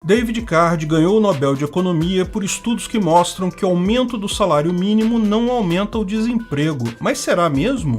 David Card ganhou o Nobel de Economia por estudos que mostram que o aumento do salário mínimo não aumenta o desemprego. Mas será mesmo?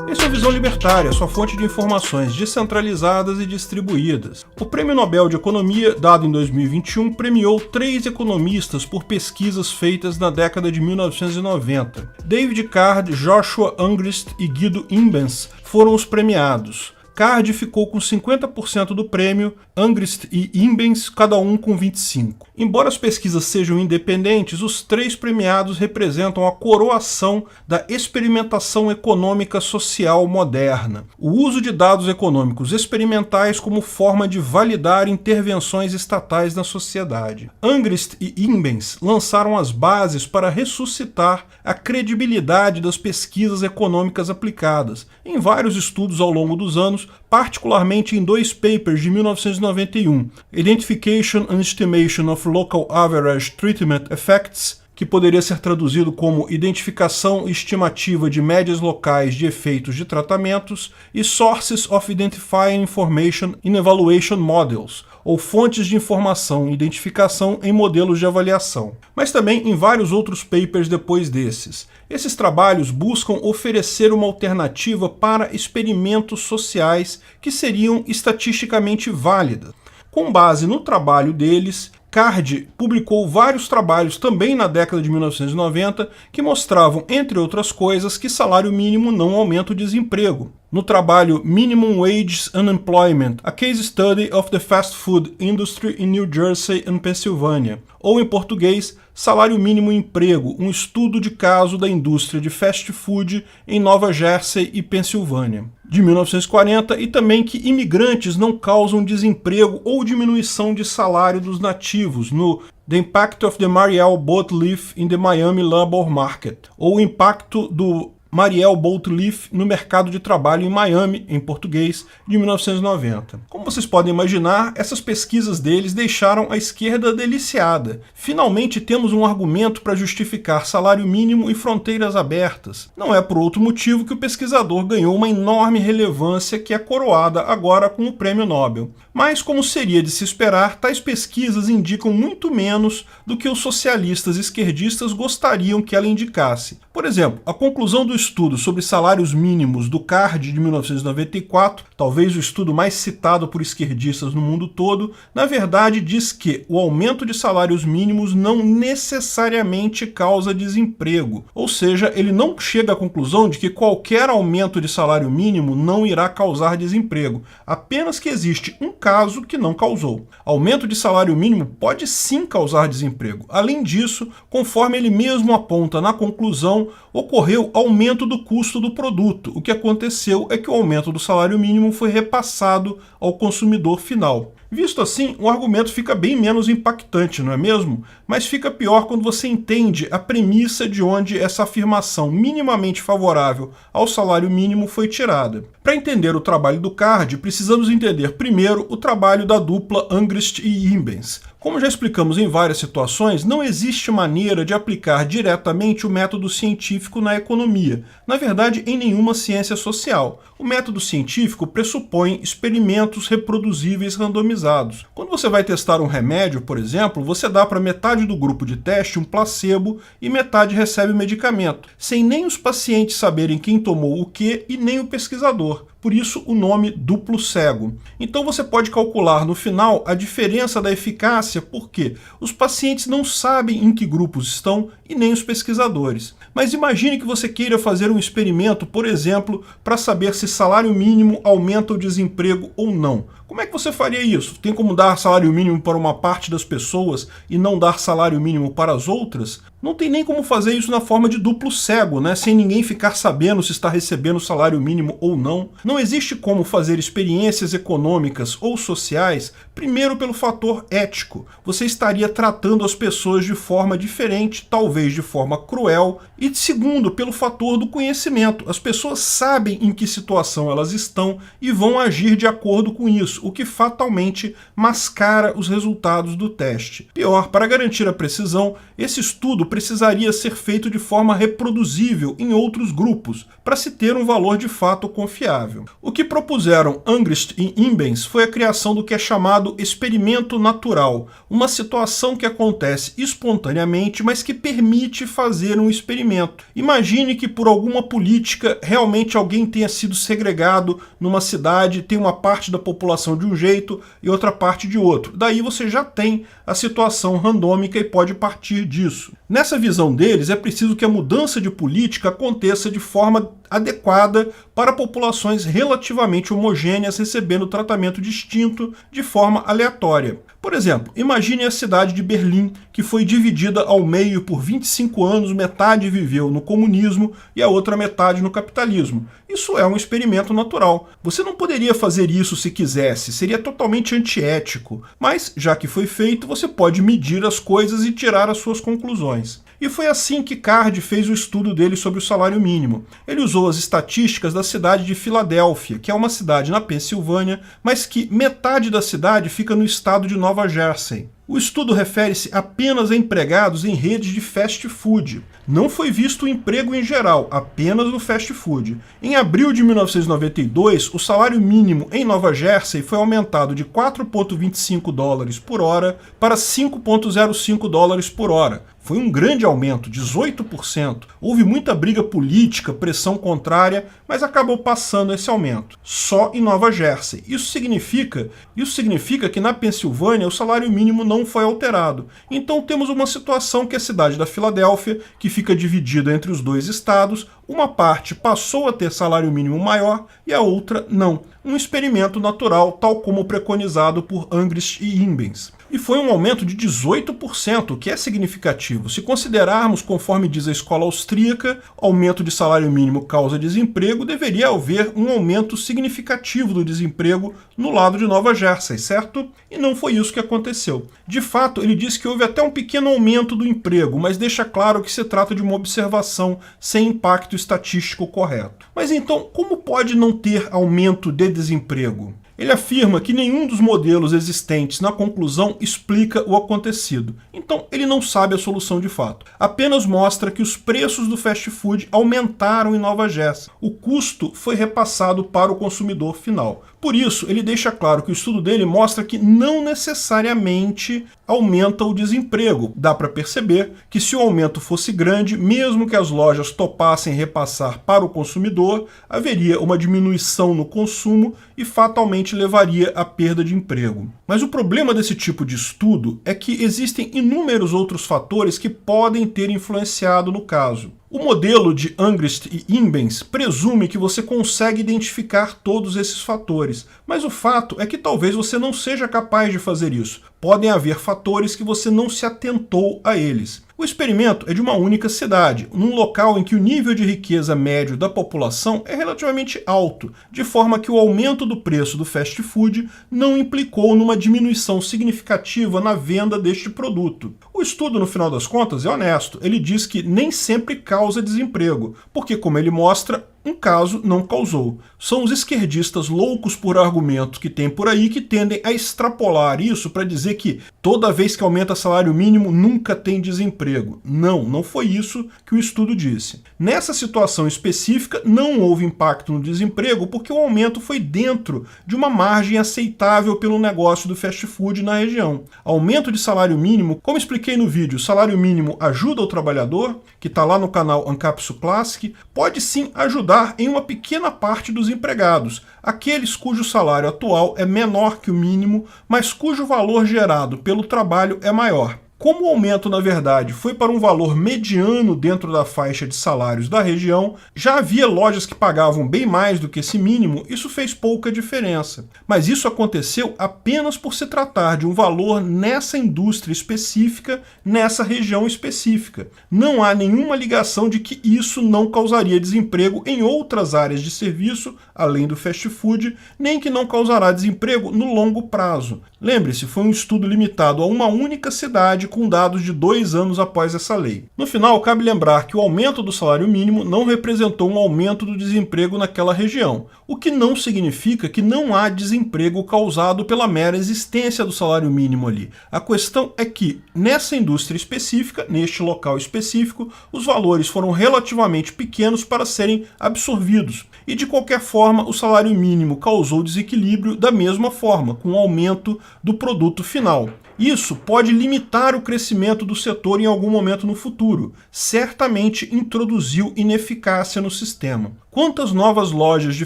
Esse é o Visão Libertária, sua fonte de informações descentralizadas e distribuídas. O Prêmio Nobel de Economia, dado em 2021, premiou 3 economistas por pesquisas feitas na década de 1990. David Card, Joshua Angrist e Guido Imbens foram os premiados. Card ficou com 50% do prêmio, Angrist e Imbens cada um com 25%. Embora as pesquisas sejam independentes, os 3 premiados representam a coroação da experimentação econômica social moderna. O uso de dados econômicos experimentais como forma de validar intervenções estatais na sociedade. Angrist e Imbens lançaram as bases para ressuscitar a credibilidade das pesquisas econômicas aplicadas, em vários estudos ao longo dos anos, particularmente em 2 papers de 1991, Identification and Estimation of Local Average Treatment Effects, que poderia ser traduzido como Identificação e Estimativa de Médias Locais de Efeitos de Tratamentos, e Sources of Identifying Information in Evaluation Models, ou fontes de informação e identificação em modelos de avaliação, mas também em vários outros papers depois desses. Esses trabalhos buscam oferecer uma alternativa para experimentos sociais que seriam estatisticamente válidas. Com base no trabalho deles, Card publicou vários trabalhos também na década de 1990 que mostravam, entre outras coisas, que salário mínimo não aumenta o desemprego. No trabalho Minimum Wage Unemployment, a Case Study of the Fast Food Industry in New Jersey and Pennsylvania, ou em português, Salário Mínimo e Emprego, um estudo de caso da indústria de fast food em Nova Jersey e Pensilvânia, de 1940, e também que imigrantes não causam desemprego ou diminuição de salário dos nativos, no The Impact of the Mariel Boat Leaf in the Miami Labor Market, ou o impacto do Mariel Boat Leaf no mercado de trabalho em Miami, em português, de 1990. Como vocês podem imaginar, essas pesquisas deles deixaram a esquerda deliciada. Finalmente temos um argumento para justificar salário mínimo e fronteiras abertas. Não é por outro motivo que o pesquisador ganhou uma enorme relevância que é coroada agora com o Prêmio Nobel. Mas, como seria de se esperar, tais pesquisas indicam muito menos do que os socialistas esquerdistas gostariam que ela indicasse. Por exemplo, a conclusão do estudo sobre salários mínimos do Card de 1994, talvez o estudo mais citado por esquerdistas no mundo todo, na verdade diz que o aumento de salários mínimos não necessariamente causa desemprego. Ou seja, ele não chega à conclusão de que qualquer aumento de salário mínimo não irá causar desemprego, apenas que existe um caso que não causou. Aumento de salário mínimo pode sim causar desemprego. Além disso, conforme ele mesmo aponta na conclusão, ocorreu aumento do custo do produto. O que aconteceu é que o aumento do salário mínimo foi repassado ao consumidor final. Visto assim, o argumento fica bem menos impactante, não é mesmo? Mas fica pior quando você entende a premissa de onde essa afirmação minimamente favorável ao salário mínimo foi tirada. Para entender o trabalho do Card, precisamos entender primeiro o trabalho da dupla Angrist e Imbens. Como já explicamos em várias situações, não existe maneira de aplicar diretamente o método científico na economia, na verdade em nenhuma ciência social. O método científico pressupõe experimentos reproduzíveis randomizados. Quando você vai testar um remédio, por exemplo, você dá para metade do grupo de teste um placebo e metade recebe o medicamento, sem nem os pacientes saberem quem tomou o que e nem o pesquisador. Por isso o nome duplo cego. Então você pode calcular no final a diferença da eficácia porque os pacientes não sabem em que grupos estão e nem os pesquisadores. Mas imagine que você queira fazer um experimento, por exemplo, para saber se salário mínimo aumenta o desemprego ou não. Como é que você faria isso? Tem como dar salário mínimo para uma parte das pessoas e não dar salário mínimo para as outras? Não tem nem como fazer isso na forma de duplo cego, né? Sem ninguém ficar sabendo se está recebendo salário mínimo ou não. Não existe como fazer experiências econômicas ou sociais, primeiro pelo fator ético. Você estaria tratando as pessoas de forma diferente, talvez de forma cruel, e segundo, pelo fator do conhecimento. As pessoas sabem em que situação elas estão e vão agir de acordo com isso, o que fatalmente mascara os resultados do teste. Pior, para garantir a precisão, esse estudo precisaria ser feito de forma reproduzível em outros grupos, para se ter um valor de fato confiável. O que propuseram Angrist e Imbens foi a criação do que é chamado experimento natural, uma situação que acontece espontaneamente, mas que permite fazer um experimento. Imagine que por alguma política realmente alguém tenha sido segregado numa cidade, tem uma parte da população de um jeito e outra parte de outro. Daí você já tem a situação randômica e pode partir disso. Nessa visão deles, é preciso que a mudança de política aconteça de forma adequada para populações relativamente homogêneas recebendo tratamento distinto de forma aleatória. Por exemplo, imagine a cidade de Berlim, que foi dividida ao meio por 25 anos, metade viveu no comunismo e a outra metade no capitalismo. Isso é um experimento natural. Você não poderia fazer isso se quisesse, seria totalmente antiético, mas já que foi feito, você pode medir as coisas e tirar as suas conclusões. E foi assim que Card fez o estudo dele sobre o salário mínimo. Ele usou as estatísticas da cidade de Filadélfia, que é uma cidade na Pensilvânia, mas que metade da cidade fica no estado de Nova Jersey. O estudo refere-se apenas a empregados em redes de fast food. Não foi visto o emprego em geral, apenas no fast food. Em abril de 1992, o salário mínimo em Nova Jersey foi aumentado de 4,25 dólares por hora para 5,05 dólares por hora. Foi um grande aumento, 18%. Houve muita briga política, pressão contrária, mas acabou passando esse aumento. Só em Nova Jersey. Isso significa que na Pensilvânia o salário mínimo não foi alterado. Então temos uma situação que a cidade da Filadélfia, que fica dividida entre os dois estados, uma parte passou a ter salário mínimo maior e a outra não. Um experimento natural, tal como preconizado por Angrist e Imbens. E foi um aumento de 18%, o que é significativo. Se considerarmos, conforme diz a escola austríaca, aumento de salário mínimo causa desemprego, deveria haver um aumento significativo do desemprego no lado de Nova Jersey, certo? E não foi isso que aconteceu. De fato, ele diz que houve até um pequeno aumento do emprego, mas deixa claro que se trata de uma observação sem impacto estatístico correto. Mas então, como pode não ter aumento de desemprego? Ele afirma que nenhum dos modelos existentes na conclusão explica o acontecido. Então, ele não sabe a solução de fato. Apenas mostra que os preços do fast food aumentaram em Nova Jersey. O custo foi repassado para o consumidor final. Por isso, ele deixa claro que o estudo dele mostra que não necessariamente aumenta o desemprego. Dá para perceber que se o aumento fosse grande, mesmo que as lojas topassem repassar para o consumidor, haveria uma diminuição no consumo e fatalmente levaria à perda de emprego. Mas o problema desse tipo de estudo é que existem inúmeros outros fatores que podem ter influenciado no caso. O modelo de Angrist e Imbens presume que você consegue identificar todos esses fatores, mas o fato é que talvez você não seja capaz de fazer isso. Podem haver fatores que você não se atentou a eles. O experimento é de uma única cidade, num local em que o nível de riqueza médio da população é relativamente alto, de forma que o aumento do preço do fast food não implicou numa diminuição significativa na venda deste produto. O estudo, no final das contas, é honesto. Ele diz que nem sempre causa desemprego, porque, como ele mostra, um caso não causou. São os esquerdistas loucos por argumentos que tem por aí que tendem a extrapolar isso para dizer que toda vez que aumenta salário mínimo nunca tem desemprego. Não foi isso que o estudo disse. Nessa situação específica não houve impacto no desemprego porque o aumento foi dentro de uma margem aceitável pelo negócio do fast food na região. Aumento de salário mínimo, como expliquei no vídeo, o salário mínimo ajuda o trabalhador, que está lá no canal Ancapsu Classic, pode sim ajudar em uma pequena parte dos empregados, aqueles cujo salário atual é menor que o mínimo, mas cujo valor gerado pelo trabalho é maior. Como o aumento, na verdade, foi para um valor mediano dentro da faixa de salários da região, já havia lojas que pagavam bem mais do que esse mínimo, isso fez pouca diferença. Mas isso aconteceu apenas por se tratar de um valor nessa indústria específica, nessa região específica. Não há nenhuma ligação de que isso não causaria desemprego em outras áreas de serviço, além do fast food, nem que não causará desemprego no longo prazo. Lembre-se, foi um estudo limitado a uma única cidade com dados de 2 anos após essa lei. No final, cabe lembrar que o aumento do salário mínimo não representou um aumento do desemprego naquela região, o que não significa que não há desemprego causado pela mera existência do salário mínimo ali. A questão é que, nessa indústria específica, neste local específico, os valores foram relativamente pequenos para serem absorvidos, e de qualquer forma o salário mínimo causou desequilíbrio da mesma forma, com o aumento do produto final. Isso pode limitar o crescimento do setor em algum momento no futuro. Certamente introduziu ineficácia no sistema. Quantas novas lojas de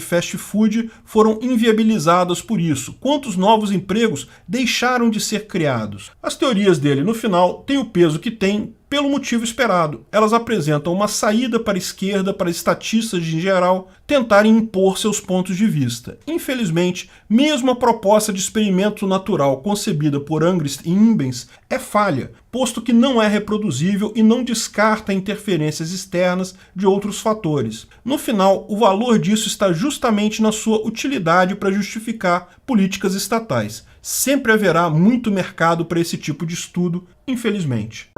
fast food foram inviabilizadas por isso? Quantos novos empregos deixaram de ser criados? As teorias dele, no final, têm o peso que têm pelo motivo esperado. Elas apresentam uma saída para a esquerda, para estatistas em geral, tentarem impor seus pontos de vista. Infelizmente, mesmo a proposta de experimento natural concebida por Angrist e Imbens é falha, posto que não é reproduzível e não descarta interferências externas de outros fatores. No final, o valor disso está justamente na sua utilidade para justificar políticas estatais. Sempre haverá muito mercado para esse tipo de estudo, infelizmente.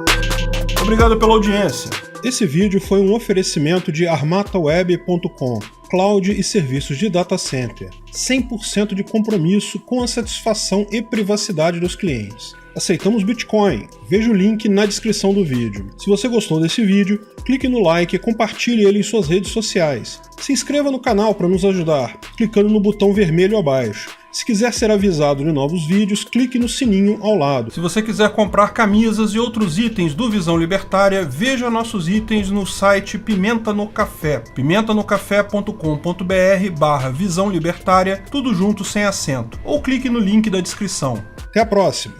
Obrigado pela audiência. Esse vídeo foi um oferecimento de armataweb.com, cloud e serviços de data center. 100% de compromisso com a satisfação e privacidade dos clientes. Aceitamos Bitcoin. Veja o link na descrição do vídeo. Se você gostou desse vídeo, clique no like e compartilhe ele em suas redes sociais. Se inscreva no canal para nos ajudar, clicando no botão vermelho abaixo. Se quiser ser avisado de novos vídeos, clique no sininho ao lado. Se você quiser comprar camisas e outros itens do Visão Libertária, veja nossos itens no site Pimenta no Café, pimentanocafé.com.br/Visão Libertária, tudo junto sem acento, ou clique no link da descrição. Até a próxima!